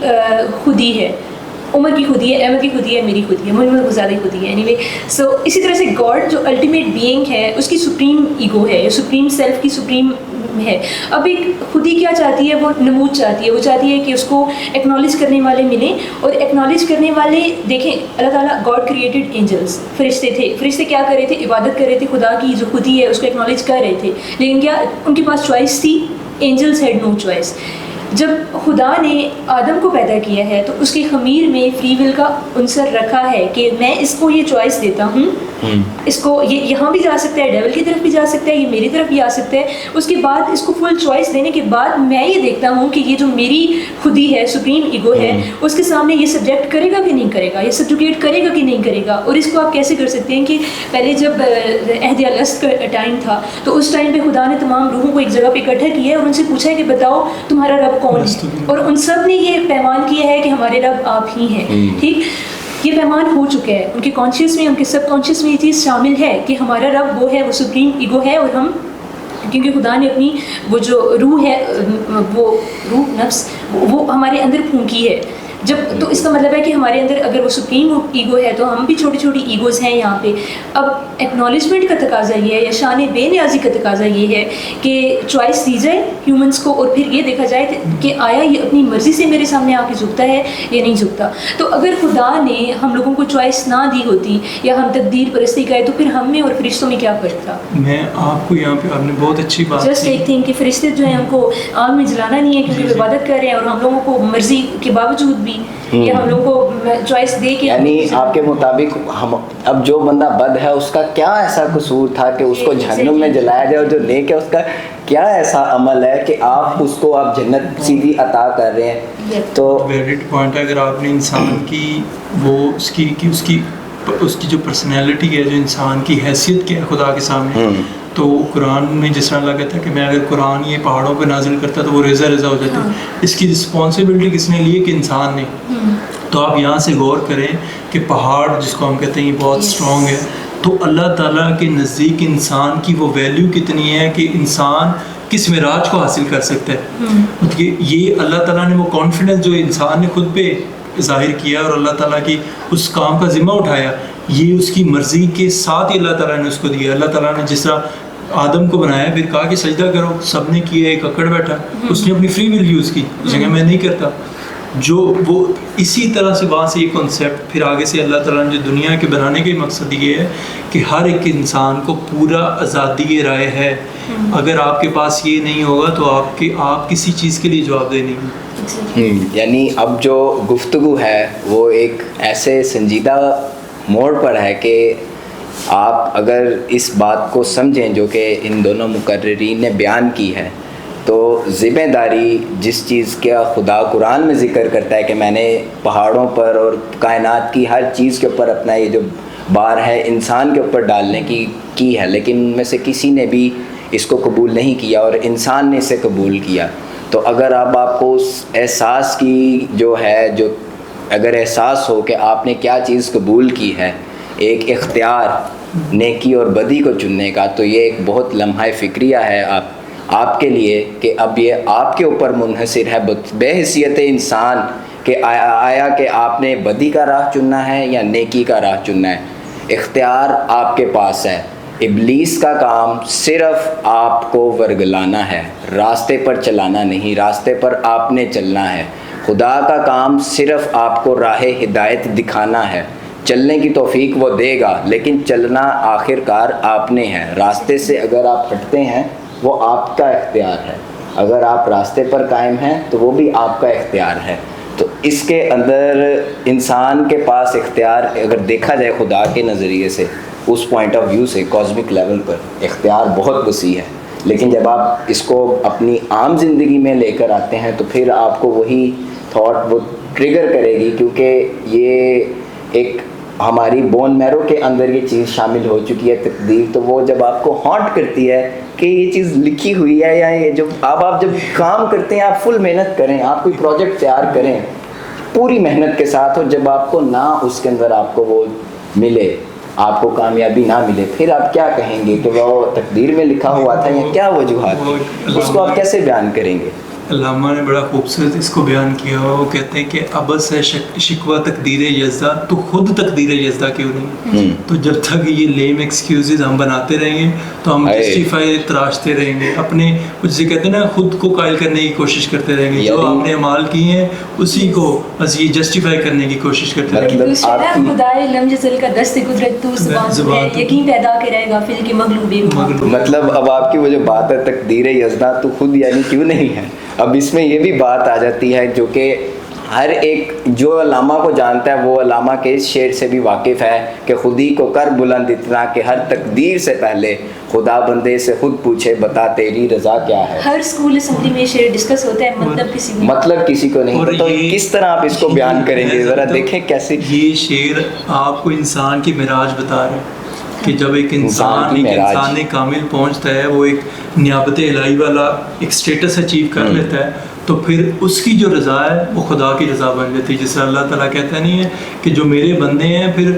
خودی ہے، عمر کی خودی ہے، احمد کی خودی ہے، میری خودی ہے، مجھ میں زیادہ ہی خودی ہے، اینی وے سو اسی طرح سے گاڈ جو الٹیمیٹ بینگ ہے اس کی سپریم ایگو ہے، سپریم سیلف کی سپریم ہے۔ اب ایک خودی کیا چاہتی ہے؟ وہ نمود چاہتی ہے، وہ چاہتی ہے کہ اس کو ایکنالج کرنے والے ملیں، اور ایکنالج کرنے والے دیکھیں اللہ تعالیٰ گاڈ کریٹڈ اینجلس، فرشتے تھے، فرشتے کیا کر رہے تھے؟ عبادت کر رہے تھے خدا کی جو خودی ہے اس کو ایکنالج کر رہے تھے، لیکن کیا ان کے پاس چوائس تھی؟ Angels had no choice. جب خدا نے آدم کو پیدا کیا ہے تو اس کے خمیر میں فری ول کا عنصر رکھا ہے کہ میں اس کو یہ چوائس دیتا ہوں، اس کو یہ یہاں بھی جا سکتا ہے، ڈیول کی طرف بھی جا سکتا ہے، یہ میری طرف بھی آ سکتا ہے۔ اس کے بعد اس کو فل چوائس دینے کے بعد میں یہ دیکھتا ہوں کہ یہ جو میری خودی ہے، سپریم ایگو ہے، اس کے سامنے یہ سبجیکٹ کرے گا کہ نہیں کرے گا، یہ سبجوگیٹ کرے گا کہ نہیں کرے گا۔ اور اس کو آپ کیسے کر سکتے ہیں کہ پہلے جب عہد الست کا ٹائم تھا تو اس ٹائم پہ خدا نے تمام روحوں کو ایک جگہ پہ اکٹھا کیا ہے اور ان سے پوچھا ہے کہ بتاؤ تمہارا رب کون ہے، اور ان سب نے یہ پیمان کیا ہے کہ ہمارے رب آپ ہی ہیں، ٹھیک۔ یہ پیمان ہو چکا ہے، ان کے کانشیس میں، ان کے سب کانشیس میں یہ چیز شامل ہے کہ ہمارا رب وہ ہے، وہ سپریم ایگو ہے، اور ہم کیونکہ خدا نے اپنی وہ جو روح ہے، وہ روح نفس وہ ہمارے اندر پھونکی ہے جب، تو اس کا مطلب ہے کہ ہمارے اندر اگر وہ سپریم ایگو ہے تو ہم بھی چھوٹی چھوٹی ایگوز ہیں یہاں پہ. اب ایکنالجمنٹ کا تقاضا یہ ہے، یا شان بے نیازی کا تقاضا یہ ہے کہ چوائس دی جائے ہیومنس کو، اور پھر یہ دیکھا جائے کہ آیا یہ اپنی مرضی سے میرے سامنے آ کے جھکتا ہے یا نہیں جھکتا. تو اگر خدا نے ہم لوگوں کو چوائس نہ دی ہوتی یا ہم تقدیر پرستی کرے تو پھر ہم میں اور فرشتوں میں کیا فرق تھا؟ میں آپ کو یہاں پہ آپ نے بہت اچھی بات جسٹ ایک تھنگ کہ فرشتے جو ہیں ان کو آگ میں جلانا نہیں ہے کیونکہ وہ عبادت کر رہے ہیں، اور ہم لوگوں کو مرضی کے باوجود بھی یا ہم لوگوں کو چوائس دے کے، یعنی آپ کے مطابق ہم اب جو بندہ بد ہے اس کا کیا ایسا قصور تھا کہ اس کو جہنم میں جلایا جائے، اور جو نیک ہے اس کا کیا ایسا عمل ہے کہ آپ اس کو آپ جنت سیدھی عطا کر رہے ہیں؟ تو ویلڈ پوائنٹ ہے. اگر آپ نے انسان کی وہ اس کی جو پرسنالٹی ہے، جو انسان کی حیثیت کیا ہے خدا کے سامنے، تو قرآن میں جس طرح لگا تھا کہ میں اگر قرآن یہ پہاڑوں پہ نازل کرتا تو وہ ریزہ ریزہ ہو جاتی. اس کی رسپانسبلٹی کس نے لی ہے؟ کہ انسان نے. تو آپ یہاں سے غور کریں کہ پہاڑ جس کو ہم کہتے ہیں یہ بہت اسٹرانگ ہے، تو اللہ تعالیٰ کے نزدیک انسان کی وہ ویلیو کتنی ہے کہ انسان کس معراج کو حاصل کر سکتا ہے. یہ اللہ تعالیٰ نے وہ کانفیڈنس جو انسان نے خود پہ ظاہر کیا اور اللہ تعالیٰ کی اس کام کا ذمہ اٹھایا، یہ اس کی مرضی کے ساتھ ہی اللہ تعالیٰ نے اس کو دیا. اللہ تعالیٰ نے جس طرح آدم کو بنایا، پھر کہا کہ سجدہ کرو، سب نے کیا، ایک اکڑ بیٹھا، اس نے اپنی فری ول یوز کی، اس نے کہا میں نہیں کرتا. جو وہ اسی طرح سے وہاں سے یہ کنسیپٹ پھر آگے سے اللہ تعالیٰ نے جو دنیا کے بنانے کا مقصد یہ ہے کہ ہر ایک انسان کو پورا آزادی رائے ہے. اگر آپ کے پاس یہ نہیں ہوگا تو آپ کسی چیز کے لیے جواب دہ نہیں. یعنی اب جو گفتگو ہے وہ ایک ایسے سنجیدہ موڑ پر ہے کہ آپ اگر اس بات کو سمجھیں جو کہ ان دونوں مقررین نے بیان کی ہے، تو ذمہ داری جس چیز کا خدا قرآن میں ذکر کرتا ہے کہ میں نے پہاڑوں پر اور کائنات کی ہر چیز کے اوپر اپنا یہ جو بار ہے انسان کے اوپر ڈالنے کی ہے، لیکن ان میں سے کسی نے بھی اس کو قبول نہیں کیا اور انسان نے اسے قبول کیا. تو اگر اب آپ کو اس احساس کی جو ہے جو اگر احساس ہو کہ آپ نے کیا چیز قبول کی ہے، ایک اختیار نیکی اور بدی کو چننے کا، تو یہ ایک بہت لمحہ فکریہ ہے آپ کے لیے کہ اب یہ آپ کے اوپر منحصر ہے بے حیثیت انسان کہ آیا کہ آپ نے بدی کا راہ چننا ہے یا نیکی کا راہ چننا ہے. اختیار آپ کے پاس ہے. ابلیس کا کام صرف آپ کو ورگلانا ہے، راستے پر چلانا نہیں، راستے پر آپ نے چلنا ہے. خدا کا کام صرف آپ کو راہ ہدایت دکھانا ہے. چلنے کی توفیق وہ دے گا، لیکن چلنا آخر کار آپ نے ہے. راستے سے اگر آپ ہٹتے ہیں وہ آپ کا اختیار ہے، اگر آپ راستے پر قائم ہیں تو وہ بھی آپ کا اختیار ہے. تو اس کے اندر انسان کے پاس اختیار اگر دیکھا جائے خدا کے نظریے سے، اس پوائنٹ آف ویو سے کاسمک لیول پر اختیار بہت وسیع ہے. لیکن جب آپ اس کو اپنی عام زندگی میں لے کر آتے ہیں تو پھر آپ کو وہی تھاٹ وہ ٹریگر کرے گی، کیونکہ یہ ایک ہماری بون میرو کے اندر یہ چیز شامل ہو چکی ہے تقدیر. تو وہ جب آپ کو ہانٹ کرتی ہے کہ یہ چیز لکھی ہوئی ہے، یا یہ جو آپ جب کام کرتے ہیں آپ فل محنت کریں، آپ کوئی پروجیکٹ تیار کریں پوری محنت کے ساتھ، اور جب آپ کو نہ اس کے اندر آپ کو وہ ملے، آپ کو کامیابی نہ ملے، پھر آپ کیا کہیں گے کہ وہ تقدیر میں لکھا ہوا تھا یا کیا وجوہات ہیں؟ اس کو آپ کیسے بیان کریں گے؟ علامہ نے بڑا خوبصورت اس کو بیان کیا. وہ کہتے ہیں کہ ابس ہے شکوہ تقدیر یزدہ، تو خود تقدیر یزدہ کیوں نہیں؟ تو جب تک یہ لیم ایکسکیوزز ہم بناتے رہیں گے تو ہم جسٹیفائی تراشتے رہیں گے، اپنے جسے کہتے ہیں نا خود کو قائل کرنے کی کوشش کرتے رہیں گے. جو آپ نے اعمال کی ہیں اسی کو بس یہ جسٹیفائی کرنے کی کوشش کرتے رہیں گے. خدائے لم یزل کا دست قدرت تو زبان پہ یقین پیدا کرے غافل کے مغلوب. مطلب اب آپ کی وہ جو بات ہے تقدیر یزدہ تو خود یعنی کیوں نہیں ہے. اب اس میں یہ بھی بات آ جاتی ہے جو کہ ہر ایک جو علامہ کو جانتا ہے وہ علامہ کے اس شعر سے بھی واقف ہے کہ خودی کو کر بلند اتنا کہ ہر تقدیر سے پہلے خدا بندے سے خود پوچھے بتا تیری رضا کیا ہے. ہر اسکول اسمبلی میں شعر ڈسکس ہوتا ہے، مطلب کسی کو نہیں. تو کس طرح آپ اس کو بیان کریں گے ذرا دیکھیں کیسے. یہ شعر آپ کو انسان کی معراج بتا رہے ہیں کہ جب ایک انسان کامل پہنچتا ہے، وہ ایک نیابت الہی والا ایک سٹیٹس اچیو کر لیتا ہے، تو پھر اس کی جو رضا ہے وہ خدا کی رضا بن جاتی ہے. جیسے اللہ تعالیٰ کہتا نہیں ہے کہ جو میرے بندے ہیں پھر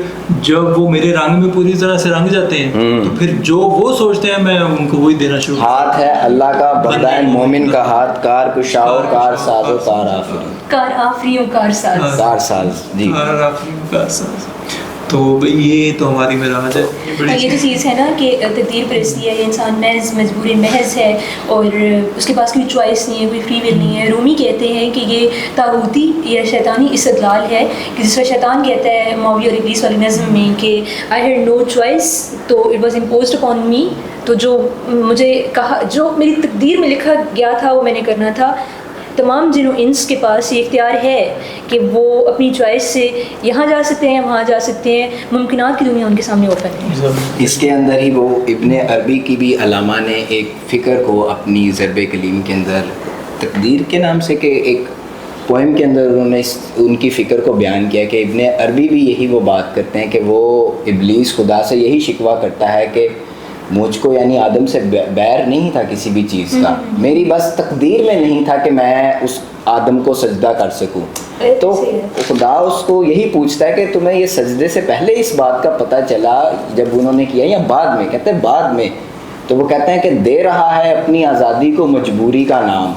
جب وہ میرے رنگ میں پوری طرح سے رنگ جاتے ہیں تو پھر جو وہ سوچتے ہیں میں ان کو وہی دینا شروع. ہاتھ ہے اللہ کا بندہ مومن کا ہاتھ، کار کشاؤ کار ساز و کار آفرین، کار آفری و کار ساز، کار ساز. جی کار آفری و کار ساز. تو یہ تو ہماری معراج ہے. یہ جو چیز ہے نا کہ تقدیر پرستی ہے، یہ انسان محض مجبور محض ہے اور اس کے پاس کوئی چوائس نہیں ہے، کوئی فری ول نہیں ہے. رومی کہتے ہیں کہ یہ طاغوتی یا شیطانی استدلال ہے کہ جس طرح شیطان کہتا ہے معاویہ اور ابلیس والی نظم میں کہ آئی ہیڈ نو چوائس تو it was imposed upon me, تو جو مجھے کہا، جو میری تقدیر میں لکھا گیا تھا وہ میں نے کرنا تھا. تمام جن و انس کے پاس یہ اختیار ہے کہ وہ اپنی چوائس سے یہاں جا سکتے ہیں، وہاں جا سکتے ہیں، ممکنات کی دنیا ان کے سامنے اوپن ہے. اس کے اندر ہی وہ ابن عربی کی بھی علامہ نے ایک فکر کو اپنی ضرب کلیم کے اندر تقدیر کے نام سے کہ ایک پوئم کے اندر انہوں نے ان کی فکر کو بیان کیا کہ ابن عربی بھی یہی وہ بات کرتے ہیں کہ وہ ابلیس خدا سے یہی شکوہ کرتا ہے کہ مجھ کو یعنی آدم سے بیر نہیں تھا کسی بھی چیز کا، میری بس تقدیر میں نہیں تھا کہ میں اس آدم کو سجدہ کر سکوں. تو خدا اس کو یہی پوچھتا ہے کہ تمہیں یہ سجدے سے پہلے اس بات کا پتہ چلا جب انہوں نے کیا یا بعد میں؟ کہتے ہیں بعد میں. تو وہ کہتے ہیں کہ دے رہا ہے اپنی آزادی کو مجبوری کا نام.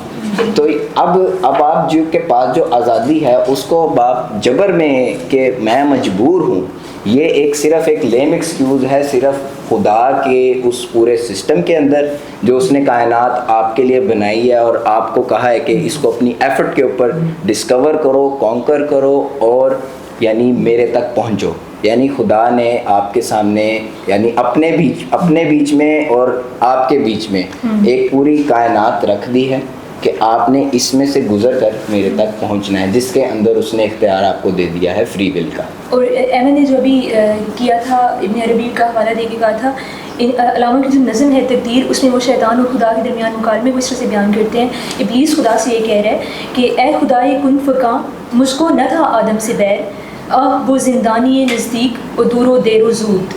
تو اب آپ جو کے پاس جو آزادی ہے اس کو باپ جبر میں کہ میں مجبور ہوں، یہ ایک صرف ایک لیم ایکسکیوز ہے صرف خدا کے اس پورے سسٹم کے اندر جو اس نے کائنات آپ کے لیے بنائی ہے اور آپ کو کہا ہے کہ اس کو اپنی ایفرٹ کے اوپر ڈسکور کرو، کانکر کرو اور یعنی میرے تک پہنچو. یعنی خدا نے آپ کے سامنے یعنی اپنے بیچ میں اور آپ کے بیچ میں ایک پوری کائنات رکھ دی ہے کہ آپ نے اس میں سے گزر کر میرے تک پہنچنا ہے، جس کے اندر اس نے اختیار آپ کو دے دیا ہے فری ول کا. اور احمد نے جو ابھی کیا تھا ابن عربی کا حوالہ دے کے کہا تھا، علامہ کی جو نظم ہے تقدیر اس میں وہ شیطان اور خدا کے درمیان مکالمے کو اس طرح سے بیان کرتے ہیں. ابلیس خدا سے یہ کہہ رہا ہے کہ اے خدائے کن فکاں، مجھ کو نہ تھا آدم سے بیر، آہ وہ زندانی نزدیک و دور و دیر و زود،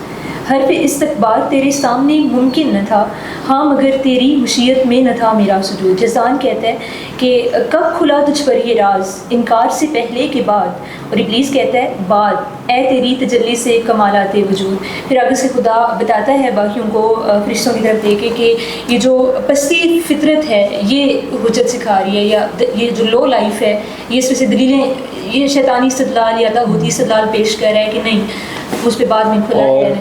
حرف استقبال تیرے سامنے ممکن نہ تھا، ہاں مگر تیری مشیت میں نہ تھا میرا سجود. جزان کہتا ہے کہ کب کھلا تجھ پر یہ راز، انکار سے پہلے کے بعد، اور ابلیس کہتا ہے بعد، اے تیری تجلی سے کمالات وجود. پھر آگے سے خدا بتاتا ہے باقیوں کو فرشتوں کی طرف دے کے کہ یہ جو پستی فطرت ہے یہ حجت سکھا رہی ہے، یا یہ جو لو لائف ہے یہ اس میں سے دلیلیں، یہ شیطانی استدلال یا طاغوتی استدلال پیش کر رہا ہے کہ نہیں اس پہ بعد میں کھلا ہے.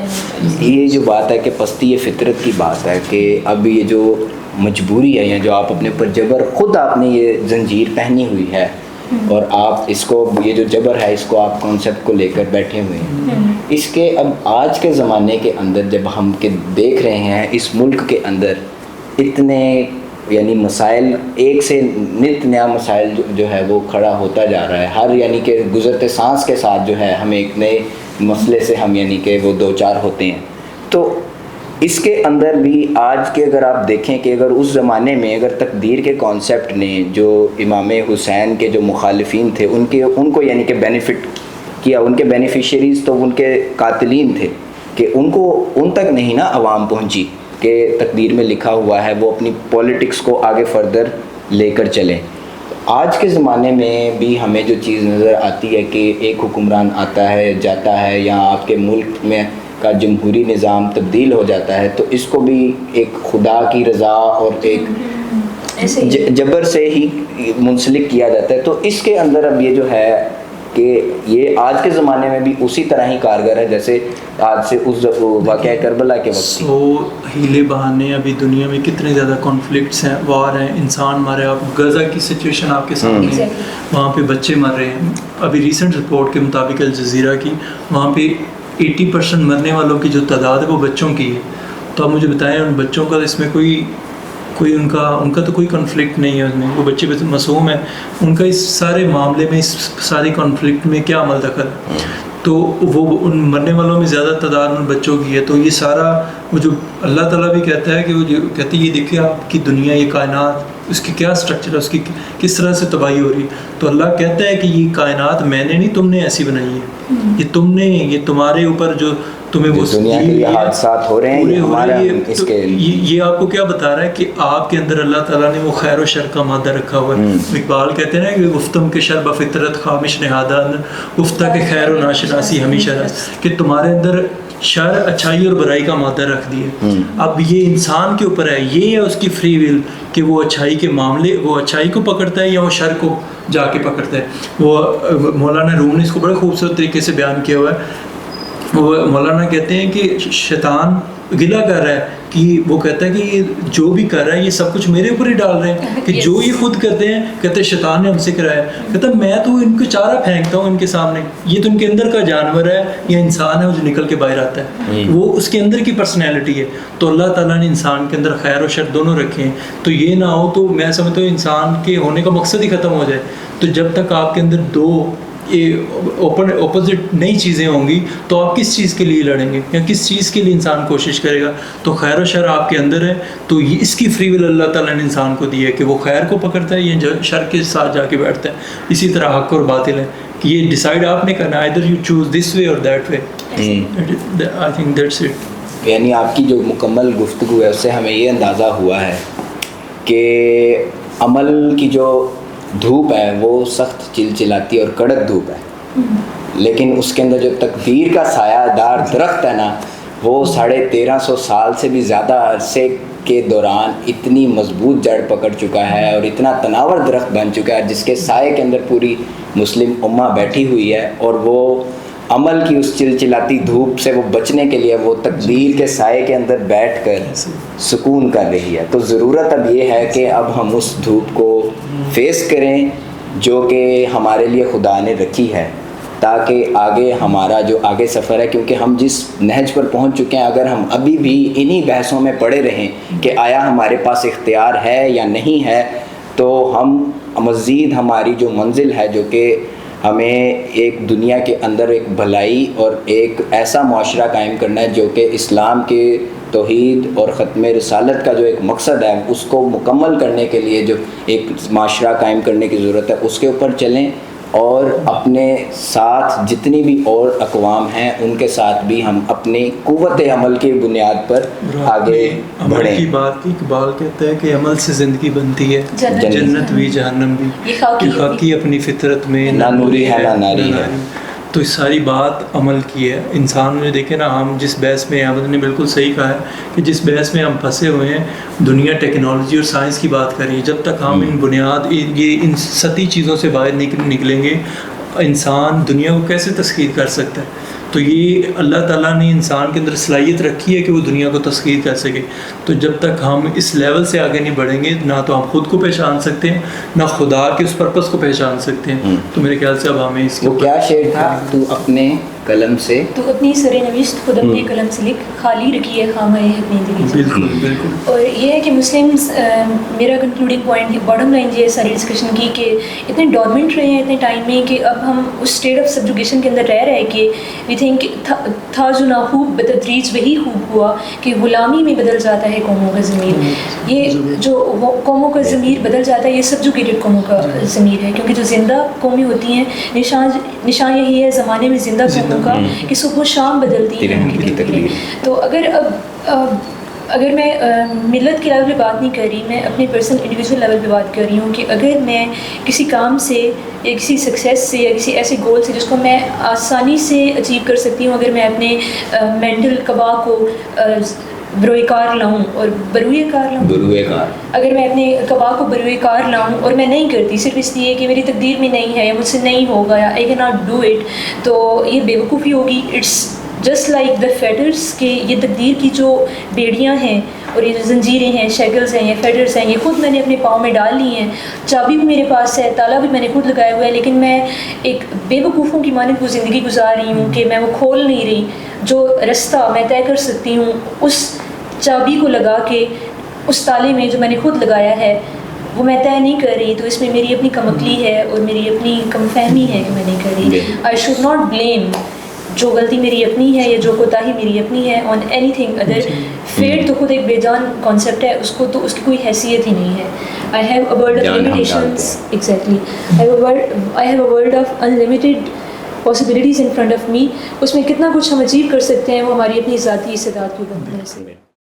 یہ جو بات ہے کہ پستی یہ فطرت کی بات ہے کہ اب یہ جو مجبوری ہے یا جو آپ اپنے پر جبر خود آپ نے یہ زنجیر پہنی ہوئی ہے اور آپ اس کو یہ جو جبر ہے اس کو آپ کانسیپٹ کو لے کر بیٹھے ہوئے ہیں، اس کے اب آج کے زمانے کے اندر جب ہم دیکھ رہے ہیں اس ملک کے اندر اتنے یعنی مسائل، ایک سے نت نیا مسائل جو ہے وہ کھڑا ہوتا جا رہا ہے، ہر یعنی کہ گزرتے سانس کے ساتھ جو ہے ہمیں ایک نئے مسئلے سے ہم یعنی کہ وہ دو چار ہوتے ہیں. تو اس کے اندر بھی آج کے اگر آپ دیکھیں کہ اگر اس زمانے میں اگر تقدیر کے کانسیپٹ نے جو امام حسین کے جو مخالفین تھے ان کو یعنی کہ بینیفٹ کیا، ان کے بینیفیشریز تو ان کے قاتلین تھے کہ ان تک نہیں نا عوام پہنچی کہ تقدیر میں لکھا ہوا ہے وہ اپنی پولیٹکس کو آگے فردر لے کر چلیں. آج کے زمانے میں بھی ہمیں جو چیز نظر آتی ہے کہ ایک حکمران آتا ہے جاتا ہے یا آپ کے ملک میں کا جمہوری نظام تبدیل ہو جاتا ہے تو اس کو بھی ایک خدا کی رضا اور ایک جبر سے ہی منسلک کیا جاتا ہے. تو اس کے اندر اب یہ جو ہے کہ یہ آج کے زمانے میں بھی اسی طرح ہی کارگر ہے جیسے آج سے اس واقعہ کربلا کے وقت. ہیلے بہانے ابھی دنیا میں کتنے زیادہ کانفلکٹس ہیں، وار ہیں، انسان مارے. آپ غزہ کی سچویشن آپ کے سامنے، وہاں پہ بچے مر رہے ہیں. ابھی ریسنٹ رپورٹ کے مطابق الجزیرہ کی، وہاں پہ 80% مرنے والوں کی جو تعداد ہے وہ بچوں کی ہے. تو آپ مجھے بتائیں ان بچوں کا اس میں کوئی ان کا تو کوئی کنفلکٹ نہیں ہے، اس میں وہ بچے معصوم ہیں، ان کا اس سارے معاملے میں، اس سارے کنفلکٹ میں کیا عمل دخل؟ تو وہ ان مرنے والوں میں زیادہ تعداد ان بچوں کی ہے. تو یہ سارا وہ جو اللہ تعالیٰ بھی کہتا ہے کہ وہ کہتی ہے یہ دیکھیں آپ کی دنیا، یہ کائنات، اس کی کیا سٹرکچر ہے، اس کی کس طرح سے تباہی ہو رہی. تو اللہ کہتا ہے کہ یہ کائنات میں نے نہیں، تم نے ایسی بنائی ہے، یہ تم نے، یہ تمہارے اوپر جو تمہیں وہ دنیا کے یہ حادثات ہو رہے ہیں پورے یہ ہو ہمارا رہے ہیں، اس تو کے یہ آپ کو کیا بتا رہا ہے کہ آپ کے اندر اللہ تعالیٰ نے وہ خیر و شر کا مادہ رکھا ہوا ہے. اقبال کہتے ہیں نا کہ گفتم کے شر بفطرت خامش نہادہ اندر گفتہ کے خیر و ناشناسی ہمیشہ رس، کہ تمہارے اندر شر اچھائی اور برائی کا مادہ رکھ دیے. اب یہ انسان کے اوپر ہے، یہ ہے اس کی فری ول کہ وہ اچھائی کے معاملے، وہ اچھائی کو پکڑتا ہے یا وہ شر کو جا کے پکڑتا ہے. وہ مولانا روم نے اس کو بڑے خوبصورت طریقے سے بیان کیا ہوا ہے. وہ مولانا کہتے ہیں کہ شیطان گلہ کر رہا ہے کہ وہ کہتا ہے کہ یہ جو بھی کر رہا ہے یہ سب کچھ میرے اوپر ہی ڈال رہے ہیں، کہ جو یہ خود کرتے ہیں کہتے ہیں شیطان نے ہم سے کرایا. کہتا ہے میں تو ان کو چارہ پھینکتا ہوں ان کے سامنے، یہ تو ان کے اندر کا جانور ہے یا انسان ہے جو نکل کے باہر آتا ہے، وہ اس کے اندر کی پرسنالٹی ہے. تو اللہ تعالیٰ نے انسان کے اندر خیر و شر دونوں رکھے ہیں. تو یہ نہ ہو تو میں سمجھتا ہوں انسان کے ہونے کا مقصد ہی ختم ہو جائے. تو جب تک آپ کے اندر دو اپوزٹ نئی چیزیں ہوں گی تو آپ کس چیز کے لیے لڑیں گے یا کس چیز کے لیے انسان کوشش کرے گا. تو خیر و شر آپ کے اندر ہے، تو یہ اس کی فری ول اللہ تعالیٰ نے انسان کو دی ہے کہ وہ خیر کو پکڑتا ہے یا شر کے ساتھ جا کے بیٹھتا ہے. اسی طرح حق اور باطل ہے کہ یہ ڈیسائیڈ آپ نے کرنا ہے، either you choose this way or that way. I think that's it. یعنی آپ کی جو مکمل گفتگو ہے اس سے ہمیں یہ اندازہ ہوا ہے کہ عمل کی جو دھوپ ہے وہ سخت چلچلاتی اور کڑک دھوپ ہے، لیکن اس کے اندر جو تقدیر کا سایہ دار درخت ہے نا، وہ 1350 سال سے بھی زیادہ عرصے کے دوران اتنی مضبوط جڑ پکڑ چکا ہے اور اتنا تناور درخت بن چکا ہے جس کے سائے کے اندر پوری مسلم امہ بیٹھی ہوئی ہے. اور وہ عمل کی اس چلچلاتی دھوپ سے وہ بچنے کے لیے وہ تقدیر کے سائے کے اندر بیٹھ کر سکون کر رہی ہے. تو ضرورت اب یہ ہے کہ اب ہم اس دھوپ کو فیس کریں جو کہ ہمارے لیے خدا نے رکھی ہے، تاکہ آگے ہمارا جو آگے سفر ہے، کیونکہ ہم جس نہج پر پہنچ چکے ہیں اگر ہم ابھی بھی انہی بحثوں میں پڑے رہیں کہ آیا ہمارے پاس اختیار ہے یا نہیں ہے، تو ہم مزید ہماری جو منزل ہے جو کہ ہمیں ایک دنیا کے اندر ایک بھلائی اور ایک ایسا معاشرہ قائم کرنا ہے جو کہ اسلام کے توحید اور ختم رسالت کا جو ایک مقصد ہے اس کو مکمل کرنے کے لیے جو ایک معاشرہ قائم کرنے کی ضرورت ہے اس کے اوپر چلیں، اور اپنے ساتھ جتنی بھی اور اقوام ہیں ان کے ساتھ بھی ہم اپنی قوت عمل کی بنیاد پر آگے عمل بڑھیں. کی بات اقبال کہتا ہے کہ عمل سے زندگی بنتی ہے، جنت بھی جہنم بھی، یہ خاکی اپنی فطرت میں نہ نوری ہے نہ ناری ہے. تو اس ساری بات عمل کی ہے. انسان نے دیکھے نا، ہم جس بحث میں احمد نے بالکل صحیح کہا ہے کہ جس بحث میں ہم پھنسے ہوئے ہیں، دنیا ٹیکنالوجی اور سائنس کی بات کر رہی ہے، جب تک ہم ان بنیاد ان سطحی چیزوں سے باہر نکلیں گے انسان دنیا کو کیسے تسخیر کر سکتا ہے. تو یہ اللہ تعالیٰ نے انسان کے اندر صلاحیت رکھی ہے کہ وہ دنیا کو تسخیر کر سکے. تو جب تک ہم اس لیول سے آگے نہیں بڑھیں گے، نہ تو ہم خود کو پہچان سکتے ہیں نہ خدا کے اس پرپس کو پہچان سکتے ہیں. تو میرے خیال سے اب ہمیں اس کے وہ کیا شعر تھا، تو اپنے قلم سے، تو اپنی سر نوشت خود اپنے قلم سے لکھ، خالی رکھی ہے خامہ اپنی دلی سے. بالکل بالکل. اور یہ ہے کہ مسلمس، میرا کنکلوڈنگ پوائنٹ باٹم لائن یہ ہے ساری ڈسکشن کی کہ اتنے ڈورمنٹ رہے ہیں اتنے ٹائم میں کہ اب ہم اس اسٹیٹ آف سبجوگیشن کے اندر رہ رہے کہ وی تھنک تھا جو ناخوب بتدریج وہی خوب ہوا کہ غلامی میں بدل جاتا ہے قوموں کا ضمیر. یہ جو قوموں کا ضمیر بدل جاتا ہے یہ سبجوگیٹڈ قوموں کا ضمیر ہے، کیونکہ جو زندہ قومیں ہوتی ہیں نشان یہی ہے زمانے میں زندہ قوموں کا کہ صبح و شام بدلتی ہے ان کی تقدیر. تو اگر میں ملت کے لیول پہ بات نہیں کر رہی، میں اپنے پرسنل انڈیویجول لیول پہ بات کر رہی ہوں کہ اگر میں کسی کام سے یا کسی سکسیس سے یا کسی ایسے گول سے جس کو میں آسانی سے اچیو کر سکتی ہوں، اگر میں اپنے مینٹل قبا کو بروئے کار لاؤں اور اگر میں اپنے قبا کو بروئے کار لاؤں اور میں نہیں کرتی صرف اس لیے کہ میری تقدیر میں نہیں ہے یا مجھ سے نہیں ہوگا یا I can not do it, تو یہ بے وقوفی ہوگی. اٹس جسٹ لائک دا فیٹرس کہ یہ تقدیر کی جو بیڑیاں ہیں اور یہ جو زنجیریں ہیں، شیکلز ہیں، یہ فیٹرس ہیں، یہ خود میں نے اپنے پاؤں میں ڈال لی ہیں. چابی بھی میرے پاس ہے، تالا بھی میں نے خود لگایا ہوا ہے، لیکن میں ایک بے وقوفوں کی مانند وہ زندگی گزار رہی ہوں کہ میں وہ کھول نہیں رہی. جو رستہ میں طے کر سکتی ہوں اس چابی کو لگا کے اس تالے میں جو میں نے خود لگایا ہے وہ میں طے نہیں کر رہی. تو اس میں میری اپنی کم عقلی ہے اور میری اپنی کم فہمی ہے کہ میں نہیں کر رہی. آئی شوڈ ناٹ بلیم، جو غلطی میری اپنی ہے یا جو کوتاہی میری اپنی ہے on anything other. Fate تو خود ایک بے جان کانسیپٹ ہے، اس کو تو اس کی کوئی حیثیت ہی نہیں ہے. I have a world of limitations, exactly I have a world of unlimited possibilities in front of me, اس میں کتنا کچھ ہم اچیو کر سکتے ہیں، وہ ہماری اپنی ذاتی استعداد کے اوپر منحصر ہے۔